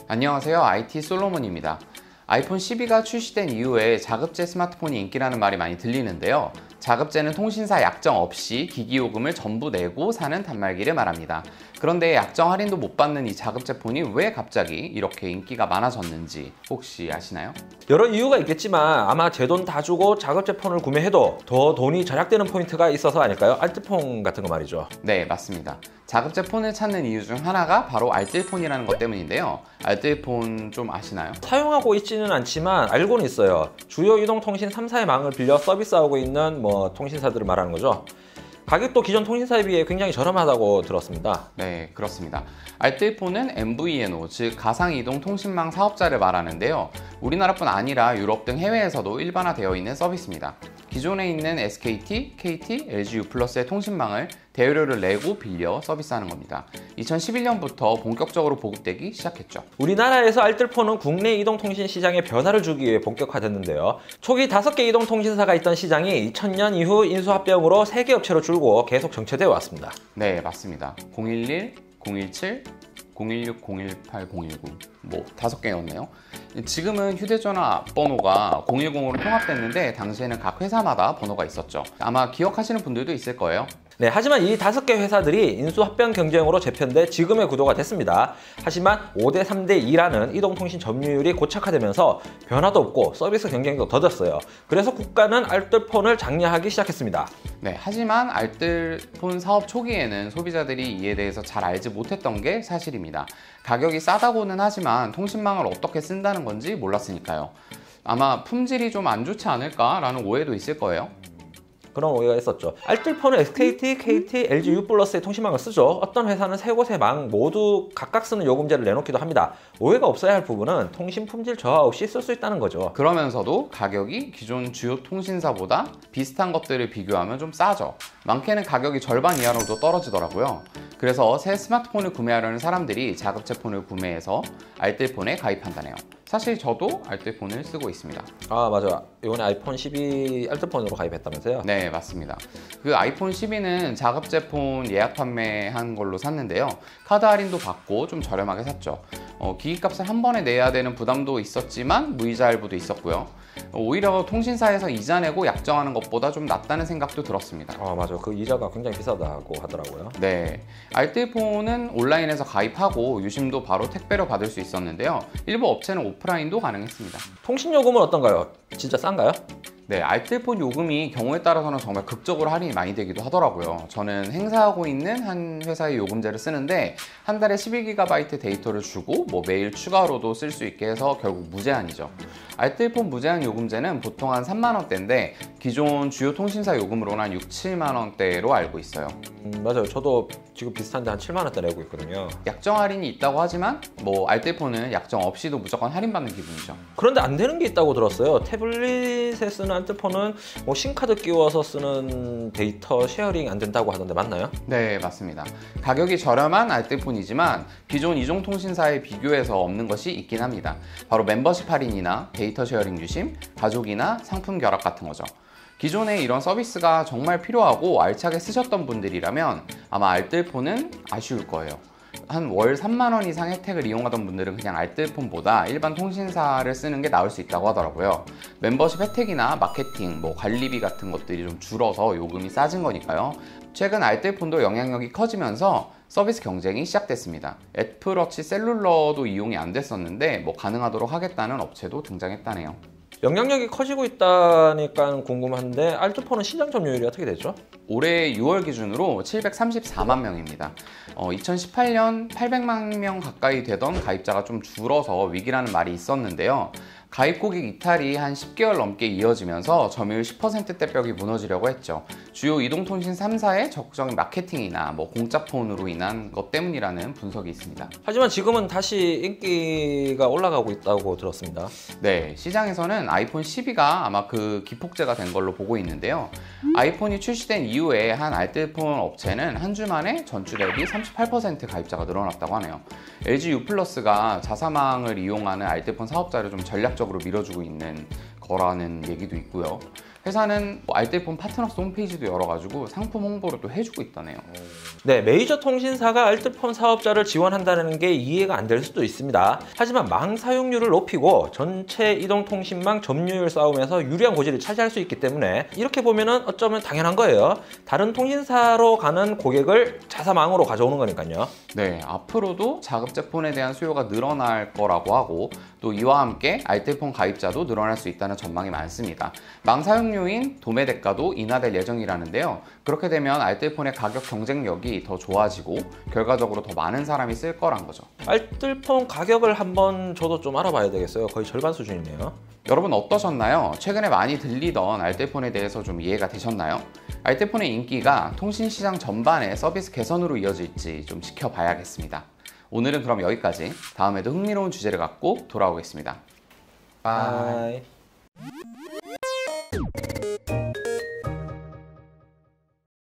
안녕하세요. IT 솔로몬입니다. 아이폰 12가 출시된 이후에 자급제 스마트폰이 인기라는 말이 많이 들리는데요. 자급제는 통신사 약정 없이 기기요금을 전부 내고 사는 단말기를 말합니다. 그런데 약정 할인도 못 받는 이 자급제 폰이 왜 갑자기 이렇게 인기가 많아졌는지 혹시 아시나요? 여러 이유가 있겠지만 아마 제 돈 다 주고 자급제 폰을 구매해도 더 돈이 절약되는 포인트가 있어서 아닐까요? 알뜰폰 같은 거 말이죠. 네, 맞습니다. 자급제 폰을 찾는 이유 중 하나가 바로 알뜰폰이라는 것 때문인데요. 알뜰폰 좀 아시나요? 사용하고 있지는 않지만 알고는 있어요. 주요 이동통신 3사의 망을 빌려 서비스하고 있는 통신사들을 말하는 거죠. 가격도 기존 통신사에 비해 굉장히 저렴하다고 들었습니다. 네, 그렇습니다. 알뜰폰은 MVNO, 즉 가상이동통신망 사업자를 말하는데요. 우리나라뿐 아니라 유럽 등 해외에서도 일반화되어 있는 서비스입니다. 기존에 있는 SKT, KT, LG U+의 통신망을 대여료를 내고 빌려 서비스하는 겁니다. 2011년부터 본격적으로 보급되기 시작했죠. 우리나라에서 알뜰폰은 국내 이동통신 시장에 변화를 주기 위해 본격화됐는데요. 초기 5개 이동통신사가 있던 시장이 2000년 이후 인수합병으로 3개 업체로 줄고 계속 정체되어 왔습니다. 네, 맞습니다. 011, 017, 016, 018, 019 5 개였네요. 지금은 휴대전화 번호가 010으로 통합됐는데 당시에는 각 회사마다 번호가 있었죠. 아마 기억하시는 분들도 있을 거예요. 네, 하지만 이 5개 회사들이 인수합병 경쟁으로 재편돼 지금의 구도가 됐습니다. 하지만 5대 3대 2라는 이동통신 점유율이 고착화되면서 변화도 없고 서비스 경쟁도 더뎠어요. 그래서 국가는 알뜰폰을 장려하기 시작했습니다. 네, 하지만 알뜰폰 사업 초기에는 소비자들이 이에 대해서 잘 알지 못했던 게 사실입니다. 가격이 싸다고는 하지만 통신망을 어떻게 쓴다는 건지 몰랐으니까요. 아마 품질이 좀 안 좋지 않을까라는 오해도 있을 거예요. 그런 오해가 있었죠. 알뜰폰은 SKT, KT, LG U+의 통신망을 쓰죠. 어떤 회사는 세 곳의 망 모두 각각 쓰는 요금제를 내놓기도 합니다. 오해가 없어야 할 부분은 통신 품질 저하 없이 쓸 수 있다는 거죠. 그러면서도 가격이 기존 주요 통신사보다 비슷한 것들을 비교하면 좀 싸죠. 많게는 가격이 절반 이하로도 떨어지더라고요. 그래서 새 스마트폰을 구매하려는 사람들이 자급제 폰을 구매해서 알뜰폰에 가입한다네요. 사실 저도 알뜰폰을 쓰고 있습니다. 아, 맞아. 이번에 아이폰 12 알뜰폰으로 가입했다면서요? 네, 맞습니다. 그 아이폰 12는 자급제 폰 예약 판매한 걸로 샀는데요. 카드 할인도 받고 좀 저렴하게 샀죠. 기기값을 한 번에 내야 되는 부담도 있었지만 무이자 할부도 있었고요. 오히려 통신사에서 이자 내고 약정하는 것보다 좀 낫다는 생각도 들었습니다. 아, 맞아. 그 이자가 굉장히 비싸다고 하더라고요. 네, 알뜰폰은 온라인에서 가입하고 유심도 바로 택배로 받을 수 있었는데요. 일부 업체는 오프라인도 가능했습니다. 통신요금은 어떤가요? 진짜 싼가요? 네, 알뜰폰 요금이 경우에 따라서는 정말 극적으로 할인이 많이 되기도 하더라고요. 저는 행사하고 있는 한 회사의 요금제를 쓰는데 한 달에 12GB 데이터를 주고 매일 추가로도 쓸 수 있게 해서 결국 무제한이죠. 알뜰폰 무제한 요금제는 보통 한 3만 원대인데 기존 주요 통신사 요금으로는 한 6, 7만 원대로 알고 있어요. 맞아요. 저도 지금 비슷한데 한 7만 원대 내고 있거든요. 약정 할인이 있다고 하지만 알뜰폰은 약정 없이도 무조건 할인받는 기분이죠. 그런데 안 되는 게 있다고 들었어요. 태블릿에 쓰는 알뜰폰은 심카드 끼워서 쓰는 데이터 쉐어링 안 된다고 하던데 맞나요? 네, 맞습니다. 가격이 저렴한 알뜰폰이지만 기존 이종통신사에 비교해서 없는 것이 있긴 합니다. 바로 멤버십 할인이나 데이터 쉐어링 유심, 가족이나 상품 결합 같은 거죠. 기존에 이런 서비스가 정말 필요하고 알차게 쓰셨던 분들이라면 아마 알뜰폰은 아쉬울 거예요. 한 월 3만 원 이상 혜택을 이용하던 분들은 그냥 알뜰폰보다 일반 통신사를 쓰는 게 나을 수 있다고 하더라고요. 멤버십 혜택이나 마케팅, 관리비 같은 것들이 좀 줄어서 요금이 싸진 거니까요. 최근 알뜰폰도 영향력이 커지면서 서비스 경쟁이 시작됐습니다. 애플워치 셀룰러도 이용이 안 됐었는데 가능하도록 하겠다는 업체도 등장했다네요. 영향력이 커지고 있다니까 궁금한데 알뜰폰은 시장 점유율이 어떻게 되죠? 올해 6월 기준으로 734만 명입니다. 2018년 800만 명 가까이 되던 가입자가 좀 줄어서 위기라는 말이 있었는데요. 가입 고객 이탈이 한 10개월 넘게 이어지면서 점유율 10%대 벽이 무너지려고 했죠. 주요 이동통신 3사의 적극적인 마케팅이나 공짜폰으로 인한 것 때문이라는 분석이 있습니다. 하지만 지금은 다시 인기가 올라가고 있다고 들었습니다. 네, 시장에서는 아이폰 12가 아마 그 기폭제가 된 걸로 보고 있는데요. 아이폰이 출시된 이후에 한 알뜰폰 업체는 한 주 만에 전주 대비 38% 가입자가 늘어났다고 하네요. LG U+가 자사망을 이용하는 알뜰폰 사업자를 좀 전략적으로 밀어주고 있는 거라는 얘기도 있고요. 회사는 알뜰폰 파트너스 홈페이지도 열어가지고 상품 홍보를 또 해주고 있다네요. 네, 메이저 통신사가 알뜰폰 사업자를 지원한다는 게 이해가 안 될 수도 있습니다. 하지만 망 사용률을 높이고 전체 이동통신망 점유율 싸움에서 유리한 고지를 차지할 수 있기 때문에 이렇게 보면은 어쩌면 당연한 거예요. 다른 통신사로 가는 고객을 자사망으로 가져오는 거니까요. 네, 앞으로도 자급제폰에 대한 수요가 늘어날 거라고 하고 또 이와 함께 알뜰폰 가입자도 늘어날 수 있다는 전망이 많습니다. 망 사용료인 도매 대가도 인하될 예정이라는데요. 그렇게 되면 알뜰폰의 가격 경쟁력이 더 좋아지고 결과적으로 더 많은 사람이 쓸 거란 거죠. 알뜰폰 가격을 한번 저도 좀 알아봐야 되겠어요. 거의 절반 수준이네요. 여러분 어떠셨나요? 최근에 많이 들리던 알뜰폰에 대해서 좀 이해가 되셨나요? 알뜰폰의 인기가 통신시장 전반의 서비스 개선으로 이어질지 좀 지켜봐야겠습니다. 오늘은 그럼 여기까지. 다음에도 흥미로운 주제를 갖고 돌아오겠습니다. 바이.